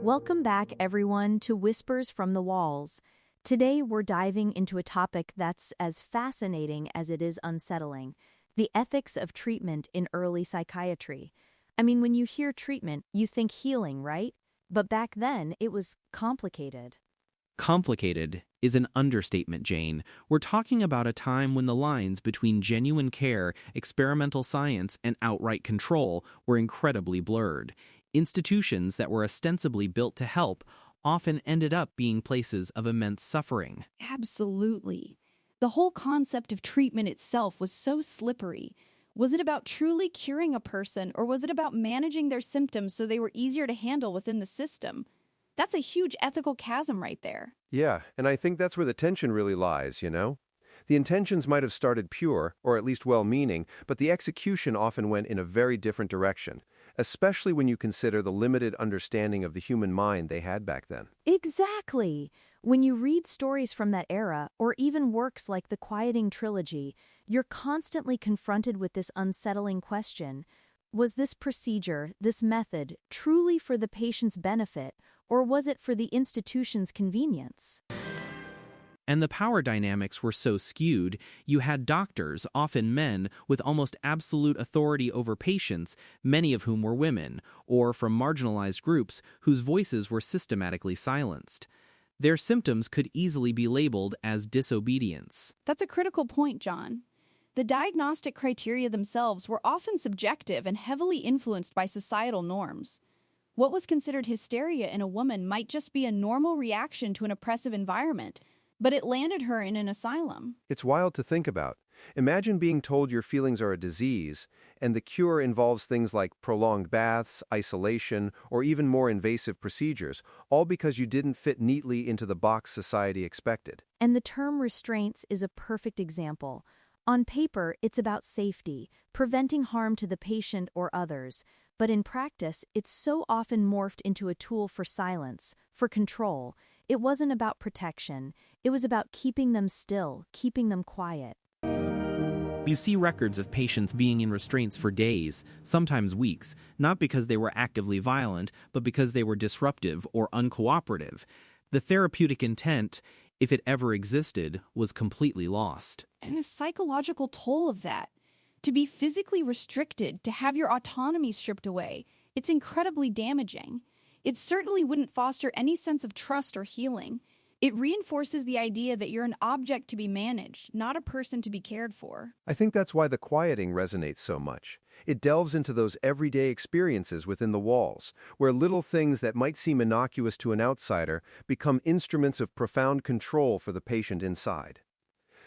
Welcome back, everyone, to Whispers from the Walls. Today, we're diving into a topic that's as fascinating as it is unsettling: the ethics of treatment in early psychiatry. I mean, when you hear treatment, you think healing, right? But back then, it was complicated. Complicated is an understatement, Jane. We're talking about a time when the lines between genuine care, experimental science, and outright control were incredibly blurred. Institutions that were ostensibly built to help often ended up being places of immense suffering. Absolutely. The whole concept of treatment itself was so slippery. Was it about truly curing a person, or was it about managing their symptoms so they were easier to handle within the system? That's a huge ethical chasm right there. Yeah, and I think that's where the tension really lies, you know? The intentions might have started pure, or at least well-meaning, but the execution often went in a very different direction, especially when you consider the limited understanding of the human mind they had back then. Exactly. When you read stories from that era, or even works like the Quieting Trilogy, you're constantly confronted with this unsettling question: was this procedure, this method, truly for the patient's benefit, or was it for the institution's convenience? And the power dynamics were so skewed, you had doctors, often men, with almost absolute authority over patients, many of whom were women, or from marginalized groups whose voices were systematically silenced. Their symptoms could easily be labeled as disobedience. That's a critical point, John. The diagnostic criteria themselves were often subjective and heavily influenced by societal norms. What was considered hysteria in a woman might just be a normal reaction to an oppressive environment, but it landed her in an asylum. It's wild to think about. Imagine being told your feelings are a disease, and the cure involves things like prolonged baths, isolation, or even more invasive procedures, all because you didn't fit neatly into the box society expected. And the term restraints is a perfect example. On paper, it's about safety, preventing harm to the patient or others, but in practice, it's so often morphed into a tool for silence, for control. It wasn't about protection. It was about keeping them still, keeping them quiet. You see records of patients being in restraints for days, sometimes weeks, not because they were actively violent, but because they were disruptive or uncooperative. The therapeutic intent, if it ever existed, was completely lost. And the psychological toll of that. To be physically restricted, to have your autonomy stripped away, it's incredibly damaging. It certainly wouldn't foster any sense of trust or healing. It reinforces the idea that you're an object to be managed, not a person to be cared for. I think that's why the quieting resonates so much. It delves into those everyday experiences within the walls, where little things that might seem innocuous to an outsider become instruments of profound control for the patient inside.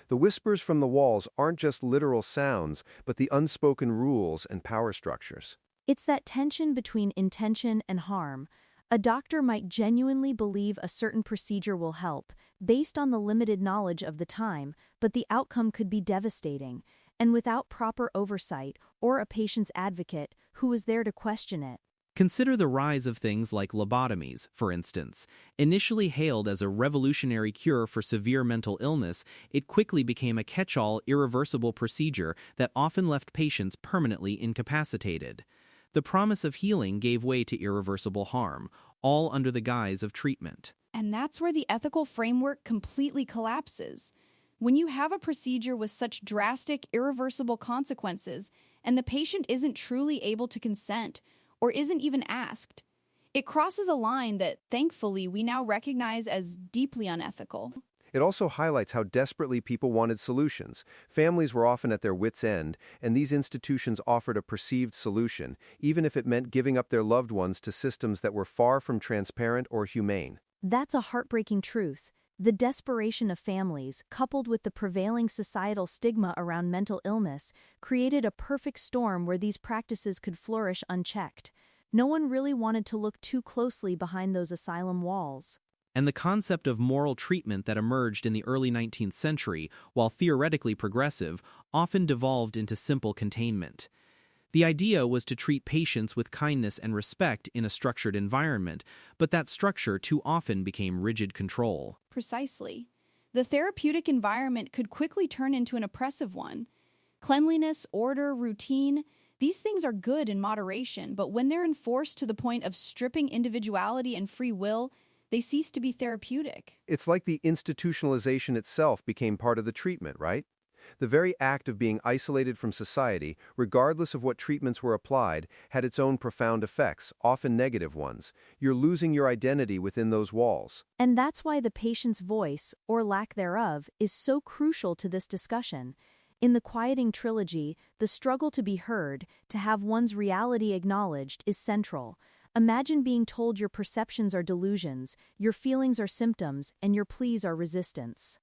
The whispers from the walls aren't just literal sounds, but the unspoken rules and power structures. It's that tension between intention and harm. A doctor might genuinely believe a certain procedure will help, based on the limited knowledge of the time, but the outcome could be devastating, and without proper oversight or a patient's advocate who was there to question it. Consider the rise of things like lobotomies, for instance. Initially hailed as a revolutionary cure for severe mental illness, it quickly became a catch-all, irreversible procedure that often left patients permanently incapacitated. The promise of healing gave way to irreversible harm, all under the guise of treatment. And that's where the ethical framework completely collapses. When you have a procedure with such drastic, irreversible consequences, and the patient isn't truly able to consent, or isn't even asked, it crosses a line that, thankfully, we now recognize as deeply unethical. It also highlights how desperately people wanted solutions. Families were often at their wits' end, and these institutions offered a perceived solution, even if it meant giving up their loved ones to systems that were far from transparent or humane. That's a heartbreaking truth. The desperation of families, coupled with the prevailing societal stigma around mental illness, created a perfect storm where these practices could flourish unchecked. No one really wanted to look too closely behind those asylum walls. And the concept of moral treatment that emerged in the early 19th century, while theoretically progressive, often devolved into simple containment. The idea was to treat patients with kindness and respect in a structured environment, but that structure too often became rigid control. Precisely. The therapeutic environment could quickly turn into an oppressive one. Cleanliness, order, routine, These things are good in moderation, but when they're enforced to the point of stripping individuality and free will, they cease to be therapeutic. It's like the institutionalization itself became part of the treatment, right? The very act of being isolated from society, regardless of what treatments were applied, had its own profound effects, often negative ones. You're losing your identity within those walls. And that's why the patient's voice, or lack thereof, is so crucial to this discussion. In the Quieting trilogy, the struggle to be heard, to have one's reality acknowledged, is central. Imagine being told your perceptions are delusions, your feelings are symptoms, and your pleas are resistance.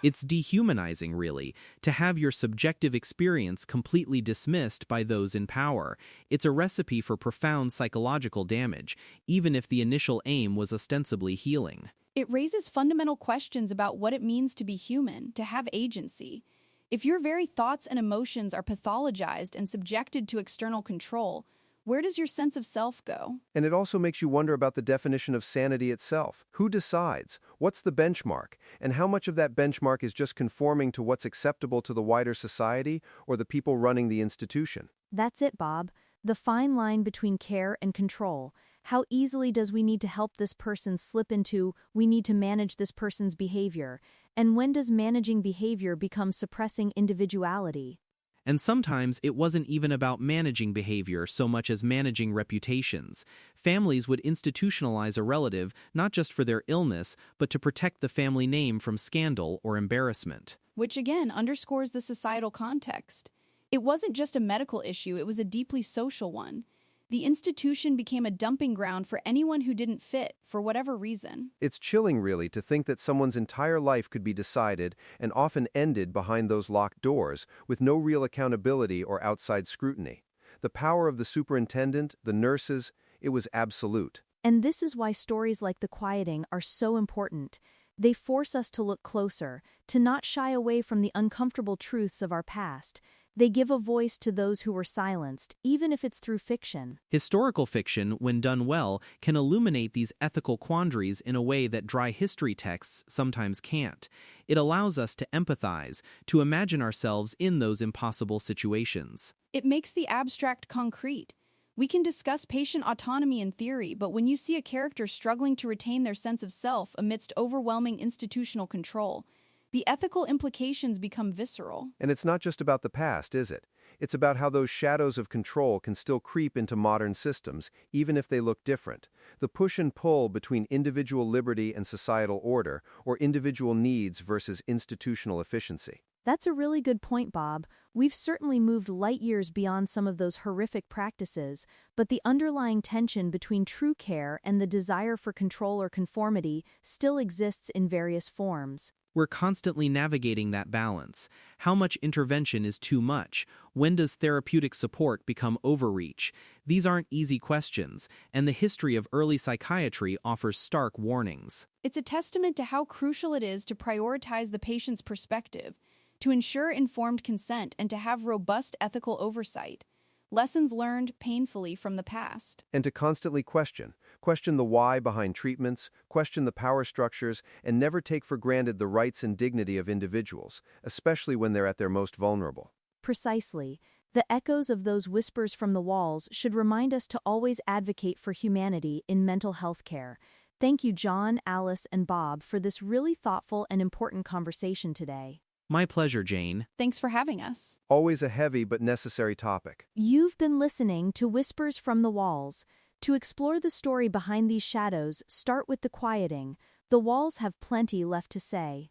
It's dehumanizing, really, to have your subjective experience completely dismissed by those in power. It's a recipe for profound psychological damage, even if the initial aim was ostensibly healing. It raises fundamental questions about what it means to be human, to have agency. If your very thoughts and emotions are pathologized and subjected to external control, where does your sense of self go? And it also makes you wonder about the definition of sanity itself. Who decides? What's the benchmark? And how much of that benchmark is just conforming to what's acceptable to the wider society or the people running the institution? That's it, Bob. The fine line between care and control. How easily does we need to help this person slip into we need to manage this person's behavior? And when does managing behavior become suppressing individuality? And sometimes it wasn't even about managing behavior so much as managing reputations. Families would institutionalize a relative not just for their illness, but to protect the family name from scandal or embarrassment. Which again underscores the societal context. It wasn't just a medical issue, it was a deeply social one. The institution became a dumping ground for anyone who didn't fit, for whatever reason. It's chilling, really, to think that someone's entire life could be decided and often ended behind those locked doors with no real accountability or outside scrutiny. The power of the superintendent, the nurses, it was absolute. And this is why stories like The Quieting are so important. They force us to look closer, to not shy away from the uncomfortable truths of our past. They give a voice to those who were silenced, even if it's through fiction. Historical fiction, when done well, can illuminate these ethical quandaries in a way that dry history texts sometimes can't. It allows us to empathize, to imagine ourselves in those impossible situations. It makes the abstract concrete. We can discuss patient autonomy in theory, but when you see a character struggling to retain their sense of self amidst overwhelming institutional control, the ethical implications become visceral. And it's not just about the past, is it? It's about how those shadows of control can still creep into modern systems, even if they look different. The push and pull between individual liberty and societal order, or individual needs versus institutional efficiency. That's a really good point, Bob. We've certainly moved light years beyond some of those horrific practices, but the underlying tension between true care and the desire for control or conformity still exists in various forms. We're constantly navigating that balance. How much intervention is too much? When does therapeutic support become overreach? These aren't easy questions, and the history of early psychiatry offers stark warnings. It's a testament to how crucial it is to prioritize the patient's perspective, to ensure informed consent, and to have robust ethical oversight. Lessons learned painfully from the past. And to constantly question the why behind treatments, question the power structures, and never take for granted the rights and dignity of individuals, especially when they're at their most vulnerable. Precisely. The echoes of those whispers from the walls should remind us to always advocate for humanity in mental health care. Thank you, John, Alice, and Bob, for this really thoughtful and important conversation today. My pleasure, Jane. Thanks for having us. Always a heavy but necessary topic. You've been listening to Whispers from the Walls. To explore the story behind these shadows, start with The Quieting. The walls have plenty left to say.